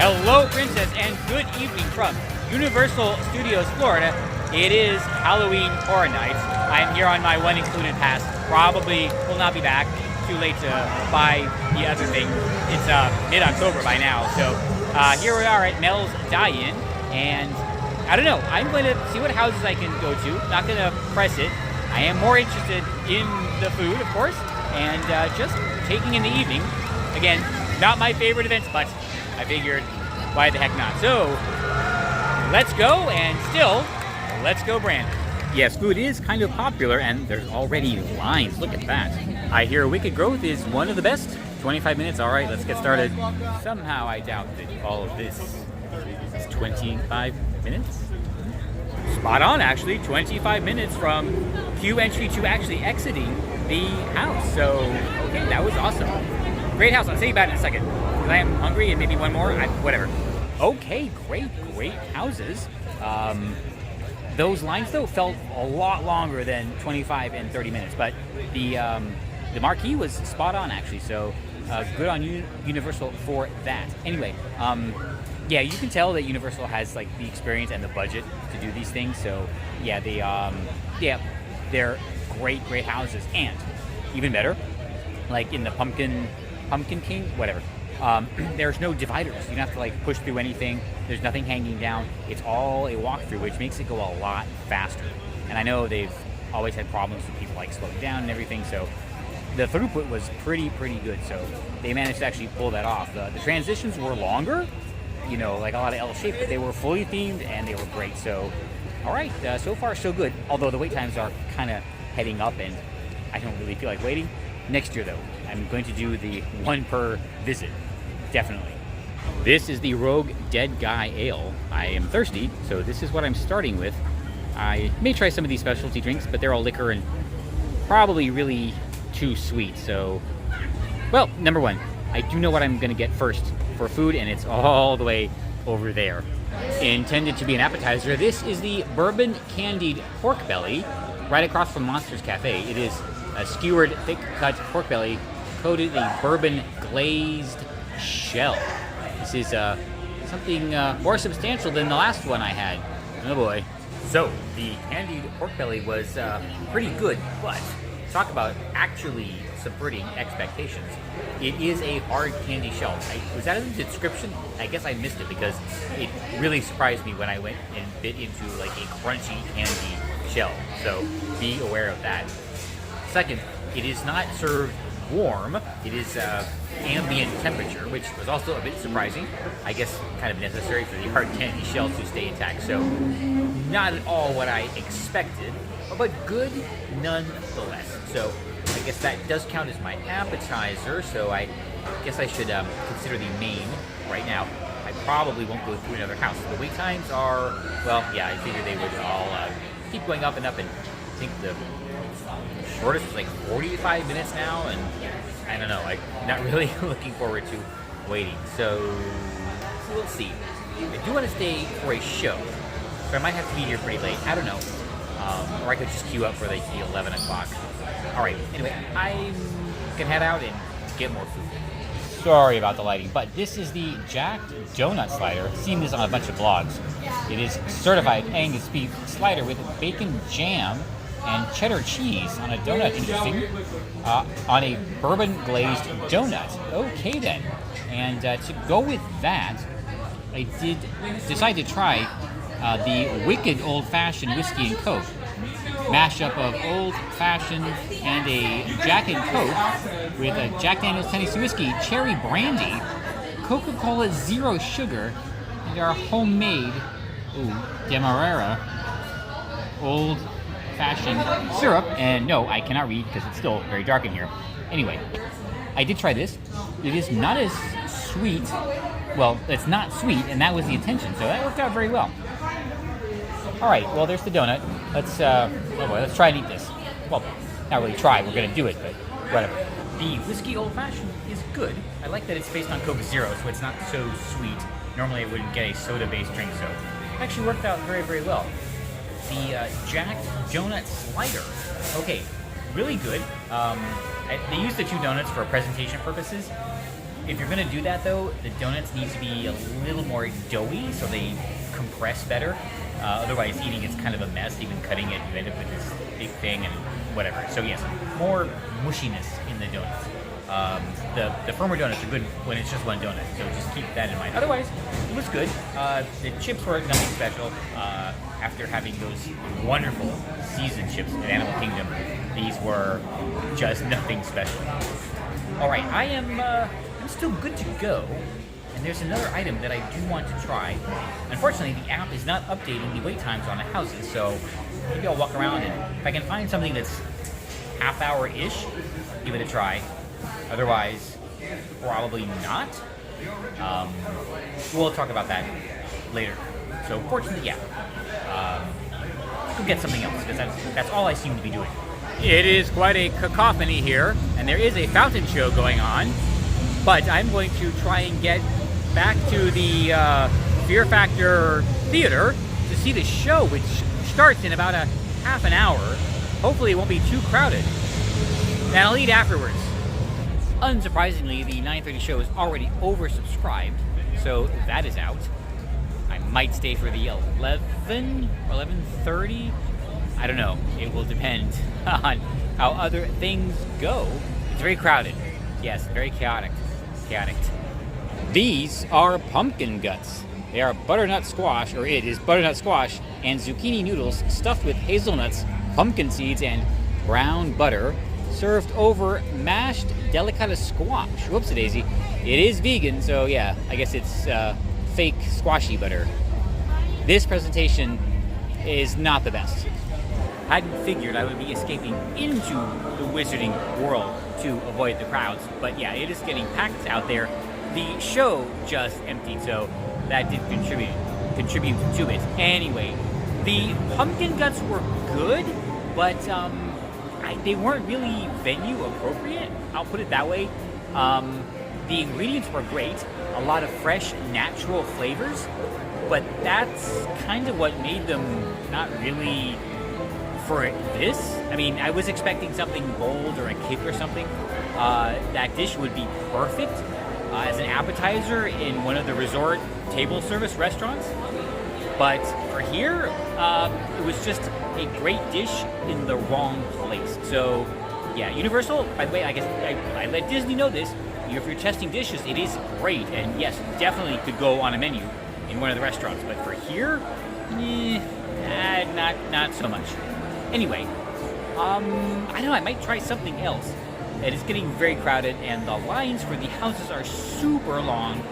Hello, Princess, and good evening from Universal Studios, Florida. It is Halloween Horror Nights. I am here on my one included pass. Probably will not be back. Too late to buy the other thing. It's mid-October by now. So here we are at Mel's Die-In, and I don't know. I'm going to see what houses I can go to. Not going to press it. I am more interested in the food, of course, and just taking in the evening. Again, not my favorite events, but I figured, why the heck not? So, let's go, and still, let's go, Brandon. Yes, food is kind of popular, and there's already lines. Look at that. I hear Wicked Growth is one of the best. 25 minutes, all right, let's get started. Somehow I doubt that all of this is 25 minutes. Spot on, actually. 25 minutes from queue entry to actually exiting the house. So, okay, that was awesome. Great house. I'll tell you about it in a second. I am hungry and maybe one more. Whatever. Okay, great houses. Those lines, though, felt a lot longer than 25 and 30 minutes. But the marquee was spot on, actually. So good on Universal for that. Anyway, yeah, you can tell that Universal has like the experience and the budget to do these things. So yeah, they're great houses, and even better, like in the Pumpkin King, whatever. There's no dividers. You don't have to like push through anything. There's nothing hanging down. It's all a walkthrough, which makes it go a lot faster. And I know they've always had problems with people like slowing down and everything. So the throughput was pretty good. So they managed to actually pull that off. The transitions were longer, you know, like a lot of L-shaped, but they were fully themed and they were great. So, all right, so far so good. Although the wait times are kind of heading up, and I don't really feel like waiting. Next year, though, I'm going to do the one per visit, definitely. This is the Rogue Dead Guy Ale. I am thirsty, so this is what I'm starting with. I may try some of these specialty drinks, but they're all liquor and probably really too sweet. So, well, number one, I do know what I'm going to get first for food, and it's all the way over there. Intended to be an appetizer, this is the Bourbon Candied Pork Belly, right across from Monsters Cafe. It is a skewered, thick-cut pork belly coated in a bourbon glazed shell. This is something more substantial than the last one I had. Oh boy. So, the candied pork belly was pretty good, but talk about actually subverting expectations. It is a hard candy shell. Was that in the description? I guess I missed it because it really surprised me when I went and bit into like a crunchy candy shell. So, be aware of that. Second, it is not served warm. It is ambient temperature, which was also a bit surprising. I guess kind of necessary for the hard candy shell to stay intact. So not at all what I expected, but good nonetheless. So I guess that does count as my appetizer. So I guess I should consider the main right now. I probably won't go through another house. The wait times are, well, yeah, I figured they would all keep going up, and I think the shortest is like 45 minutes now, and I don't know, like not really looking forward to waiting. So we'll see. I do want to stay for a show, so I might have to be here pretty late. I don't know, or I could just queue up for like the 11 o'clock. All right. Anyway, I'm gonna head out and get more food. Sorry about the lighting, but this is the Jacked Doughnut slider. I've seen this on a bunch of blogs. It is certified Angus beef slider with bacon jam and cheddar cheese on a donut. Interesting. On a bourbon glazed donut. Okay then. And to go with that, I did decide to try the Wicked Old Fashioned Whiskey and Coke. Mashup of Old Fashioned and a Jack and Coke with a Jack Daniel's Tennessee Whiskey, cherry brandy, Coca-Cola Zero Sugar, and our homemade Demerara Old Fashioned syrup. And no, I cannot read because it's still very dark in here. Anyway, I did try this. It is not as sweet. Well, it's not sweet, and that was the intention, so that worked out very well. All right, well, there's the donut. Let's try and eat this. Well, not really try. We're gonna do it, but whatever. The whiskey old fashioned is good. I like that it's based on Coke Zero, so it's not so sweet. Normally, I wouldn't get a soda-based drink, so it actually worked out very well. The Jacked Doughnut slider. Okay, really good. They used the two donuts for presentation purposes, If you're gonna do that though, the donuts need to be a little more doughy so they compress better. Otherwise, eating is kind of a mess. Even cutting it, you end up with this big thing and whatever. So yes, more mushiness in the donuts. The firmer donuts are good when it's just one donut, so just keep that in mind. Otherwise, it was good. The chips were nothing special. After having those wonderful seasoned chips at Animal Kingdom, these were just nothing special. All right, I'm still good to go. And there's another item that I do want to try. Unfortunately, the app is not updating the wait times on the houses, so maybe I'll walk around and if I can find something that's half hour-ish, give it a try. Otherwise, probably not. We'll talk about that later. So fortunately, yeah. Go get something else, because that's all I seem to be doing. It is quite a cacophony here, and there is a fountain show going on. But I'm going to try and get back to the Fear Factor Theater to see the show, which starts in about a half an hour. Hopefully it won't be too crowded. And I'll eat afterwards. Unsurprisingly, the 9:30 show is already oversubscribed, so that is out. I might stay for the 11 or 11:30. I don't know. It will depend on how other things go. It's very crowded. Yes, very chaotic. These are pumpkin guts. They are butternut squash, or it is butternut squash and zucchini noodles stuffed with hazelnuts, pumpkin seeds, and brown butter, served over mashed delicata squash. Whoopsie-daisy. It is vegan, so yeah, I guess it's fake squashy butter. This presentation is not the best. Hadn't figured I would be escaping into the wizarding world to avoid the crowds, but yeah, it is getting packed out there. The show just emptied, so that did contribute to it. Anyway, the pumpkin guts were good, but they weren't really venue appropriate. I'll put it that way. The ingredients were great, a lot of fresh, natural flavors, but that's kind of what made them not really for this. I mean, I was expecting something bold or a kick or something. That dish would be perfect as an appetizer in one of the resort table service restaurants. But for here, it was just a great dish in the wrong place. So, yeah, Universal, by the way, I guess I let Disney know this. If you're testing dishes, it is great. And yes, definitely could go on a menu in one of the restaurants. But for here, not so much. Anyway, I don't know, I might try something else. It is getting very crowded, and the lines for the houses are super long.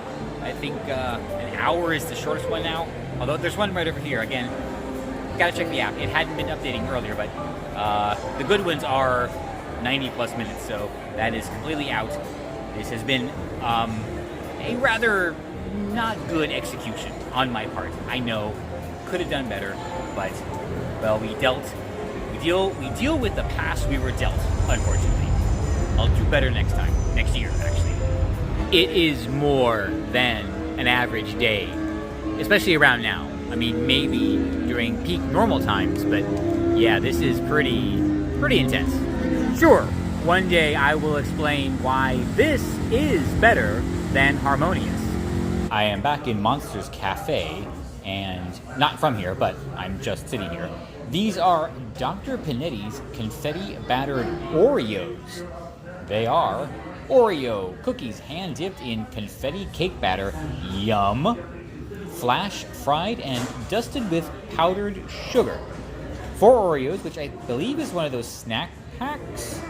I think an hour is the shortest one now. Although there's one right over here. Again, gotta check the app. It hadn't been updating earlier, but the good ones are 90 plus minutes, so that is completely out. This has been a rather not good execution on my part. I know, could have done better, but well, we deal with the past we were dealt, unfortunately. I'll do better next year, actually. It is more than an average day, especially around now. I mean, maybe during peak normal times, but yeah, this is pretty intense. Sure, one day I will explain why this is better than Harmonious. I am back in Monsters Cafe, and not from here, but I'm just sitting here. These are Dr. Pinetti's confetti battered Oreos. They are Oreo cookies hand-dipped in confetti cake batter. Yum! Flash fried and dusted with powdered sugar. 4 Oreos, which I believe is one of those snack packs.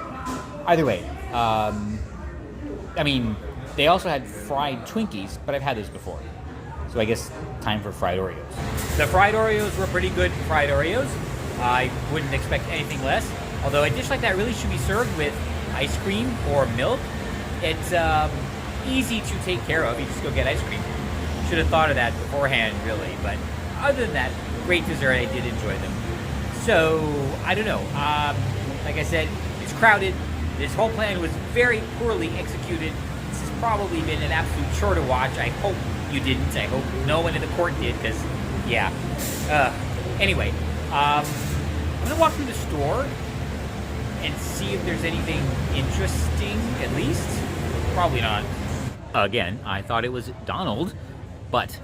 Either way, I mean, they also had fried Twinkies, but I've had those before. So I guess time for fried Oreos. The fried Oreos were pretty good fried Oreos. I wouldn't expect anything less. Although a dish like that really should be served with ice cream or milk. It's easy to take care of. You just go get ice cream. Should have thought of that beforehand, really. But other than that, great dessert. I did enjoy them. So, I don't know. Like I said, it's crowded. This whole plan was very poorly executed. This has probably been an absolute chore to watch. I hope you didn't. I hope no one in the court did, because, yeah. Anyway, I'm going to walk through the store and see if there's anything interesting, at least. Probably not. again, I thought it was Donald, but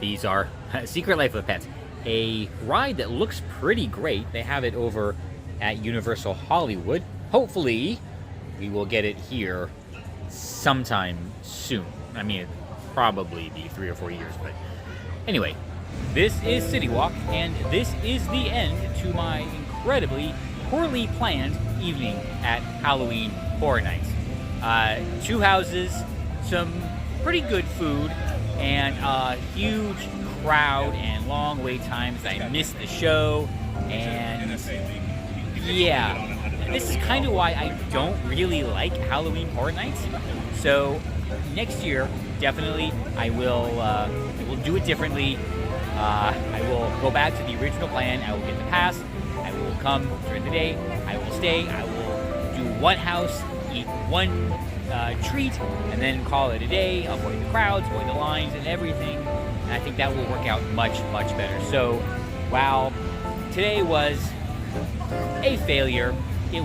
these are Secret Life of Pets. A ride that looks pretty great. They have it over at Universal Hollywood. Hopefully, we will get it here sometime soon. I mean, it'd probably be 3 or 4 years, but anyway, this is City Walk, and this is the end to my incredibly poorly planned evening at Halloween Horror Nights. 2 houses, some pretty good food, and a huge crowd and long wait times. I missed the show, and yeah, this is kind of why I don't really like Halloween Horror Nights. So next year, definitely, I will do it differently. I will go back to the original plan. I will get the pass. I will come during the day. I will stay. I will do one house, eat one treat, and then call it a day, avoid the crowds, avoid the lines and everything. And I think that will work out much, much better. So while today was a failure, it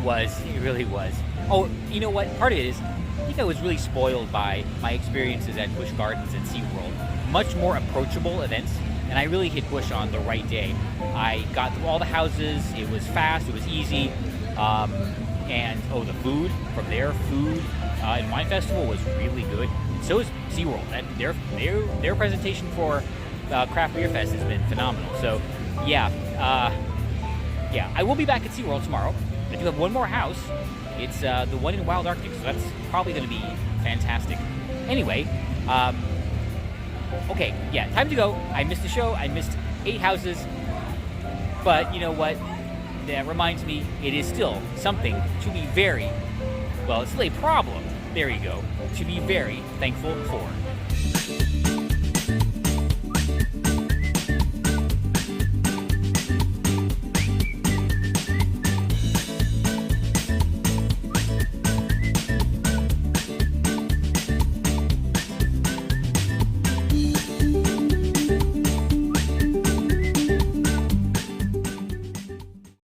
really was. Oh, you know what? Part of it is, I think I was really spoiled by my experiences at Busch Gardens and SeaWorld. Much more approachable events, and I really hit Busch on the right day. I got through all the houses. It was fast. It was easy. And the food from their food and wine festival was really good. So is SeaWorld. Their presentation for Craft Beer Fest has been phenomenal. So yeah, I will be back at SeaWorld tomorrow. I do have one more house. It's the one in Wild Arctic, so that's probably going to be fantastic. Anyway, okay, yeah, time to go. I missed the show. I missed 8 houses. But you know what? That reminds me, it is still something to be it's still a problem, there you go, to be very thankful for.